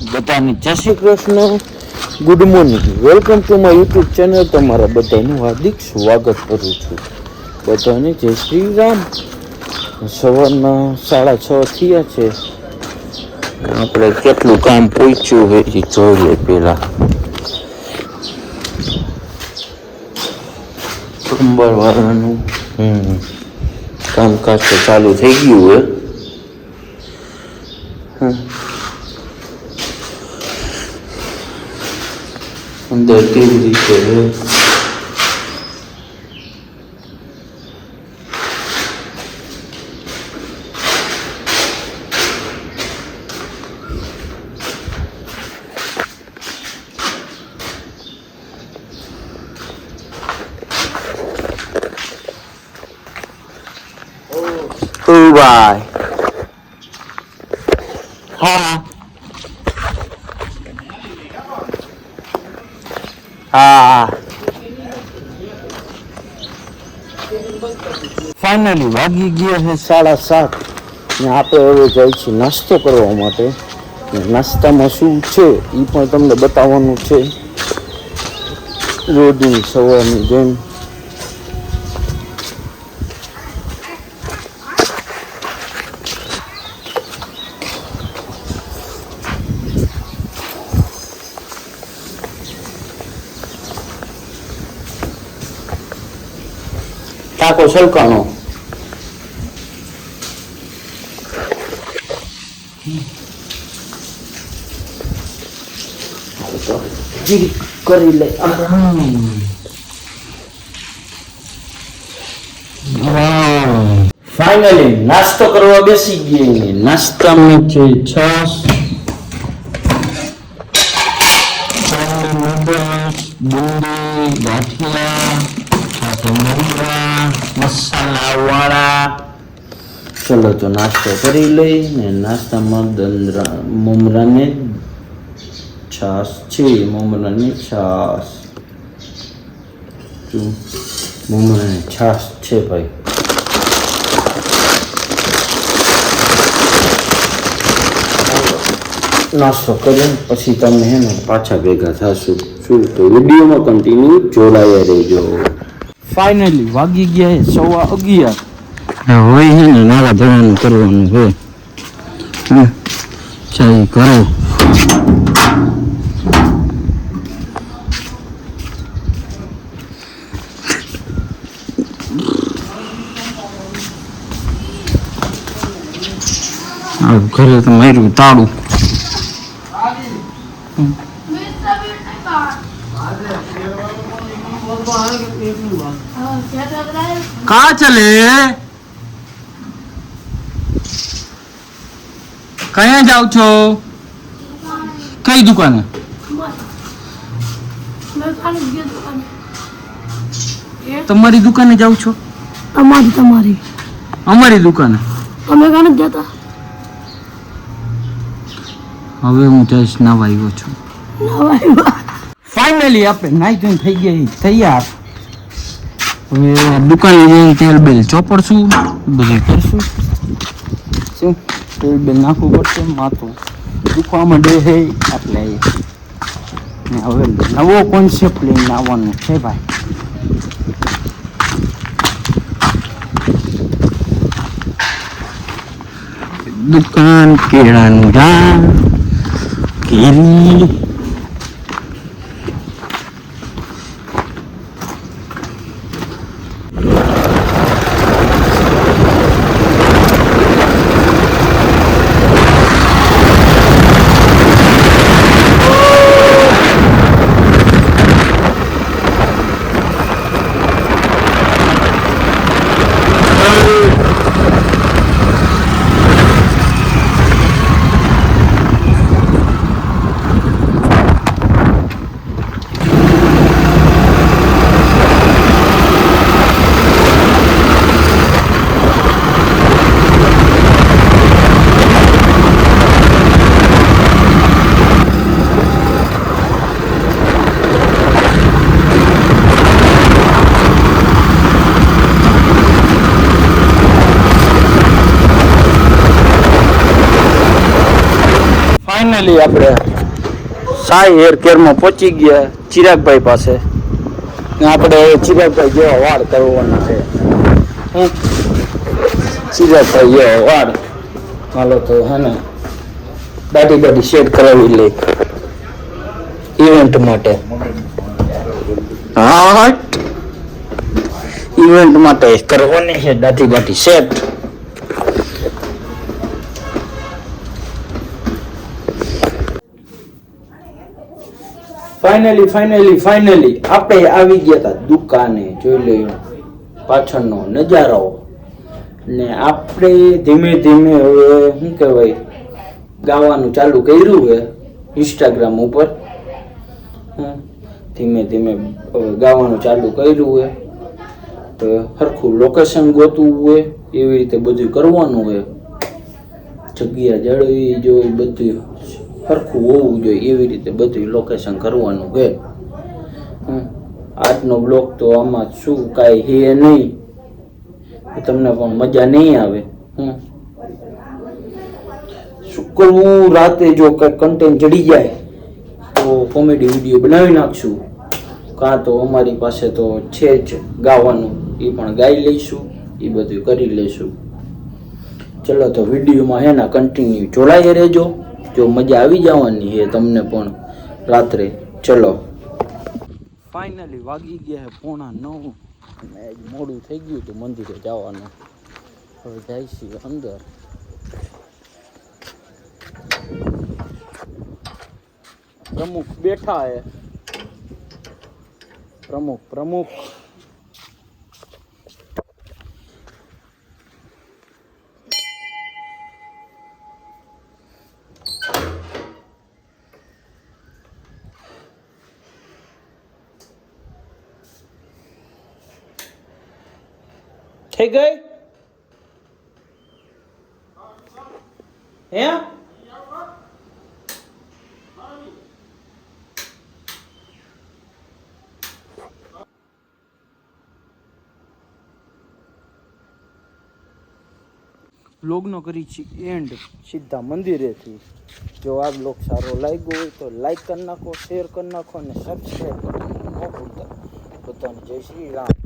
બધાને જય Shri Krishna, good morning, welcome to my YouTube channel. તમારા બધાનું હાર્દિક સ્વાગત કરું છું. બધાને જય શ્રી રામ. સવારના 6:30 થયા છે. આપણે કેટલું કામ પહોંચ્યું હોય એ જોઈએ પેલા. સોમવાર વાળાનું કામકાજ તો ચાલુ થઈ ગયું હોય. અંદર કેવી રીતે ભાઈ હા હા ફાઇનલી વાગી ગયા છે 7:30 ને આપણે હવે જાય છીએ નાસ્તો કરવા માટે. નાસ્તામાં શું છે એ પણ તમને બતાવવાનું છે. રોજની સવારની જેમ taco cercano. કરી લે. ફાઇનલી નાસ્તો કરવા બેસી ગયા. નાસ્તામાં છે છાશ, બુંદી, ગાંઠિયા, મસાલા વાળા. ચલો તો નાસ્તો કરી લઈ. ને નાસ્તામાં મમરાને છાશ છે. મમરાની છાશ, મમરાની છાશ છે ભાઈ. નાસ્તો કરીને પછી તમે હે ને પાછા ભેગા થશું. શું તો વિડીયોમાં કન્ટિન્યુ જોડાયા રહેજો. ફાઇનલી વાગી ગયા 11:15. હોય છે ને નારા ધોવાનું કરવાનું હોય. ચાલ કરો. ઘરે તો માર્યું તાળું. कहाँ चले? कहीं जाओ छो? कई दुकान है? तुम्हारी दुकाने जाओ छो? તમારી અમારી દુકાને અમે કાને જતા. હવે હું જઈશ નાવા આવ્યો છું. ફાઇનલી આપણે નાઈ ધોઈને થઈ ગયા તૈયાર. હવે દુકાને જઈને તેલ બેલ ચોપડશું, બધું કરશું. શું તેલ બેલ નાખવું પડશે. માથું દુખવા માંડે છે એટલે હવે નવો કોન્સેપ્ટ લઈને આવવાનું છે ભાઈ. દુકાન કેળાનું ઝાડ, કેરી, ફાઇનલી આપણે સાઈ હેર કેરમાં પહોંચી ગયા ચિરાગભાઈ પાસે ને આપણે હવે ચિરાગભાઈ જેવા વાળ કરવાના છે. ચિરાગભાઈ જેવા વાળ હાલો તો હે ને દાઢી સેટ કરાવી લે ઇવેન્ટ માટે. હા ઇવેન્ટ માટે કરવાની છે દાઢી સેટ. ફાઇનલી આપણે આવી ગયા હતા દુકાને. જોઈ લઈએ પાછળનો નજારો ને આપણે ધીમે ધીમે હવે શું કહેવાય ગાવાનું ચાલુ કર્યું છે ઇન્સ્ટાગ્રામ ઉપર. ધીમે ધીમે હવે ગાવાનું ચાલુ કર્યું હોય તો સરખું લોકેશન ગોતવું હોય એવી રીતે બધું કરવાનું હોય. જગ્યા જળવી જોઈએ બધું સરખું હોવું જોઈએ એવી રીતે બધું લોકેશન કરવાનું છે. આજનો બ્લોગ તો આમાં શું કાંઈ હે નહીં, તમને પણ મજા નહીં આવે. શું કરવું, રાતે જો કંઈક કન્ટેન્ટ જડી જાય તો કોમેડી વિડીયો બનાવી નાખશું, કાં તો અમારી પાસે તો છે જ ગાવાનું, એ પણ ગાઈ લઈશું, એ બધું કરી લઈશું. ચલો તો વિડીયોમાં હે ને કન્ટિન્યુ જોડાઈ રહેજો. જો મજા આવી જવાની છે તમને પણ રાત્રે. ચલો ફાઇનલી વાગી ગયા છે 8:45 અને મોડું થઈ ગયું હતું મંદિરે જવાનું. હવે જાય છીએ અંદર. પ્રમુખ બેઠા હે. પ્રમુખ થઈ ગઈ હે? બ્લોગનો કરી છે એન્ડ સીધા મંદિરેથી. જો આ બ્લોગ સારો લાગ્યો હોય તો લાઈક કરી નાખો, શેર કરી નાખો અને સબસ્ક્રાઈબ કરવાનું ન ભૂલતા. બધાને જય શ્રી રામ.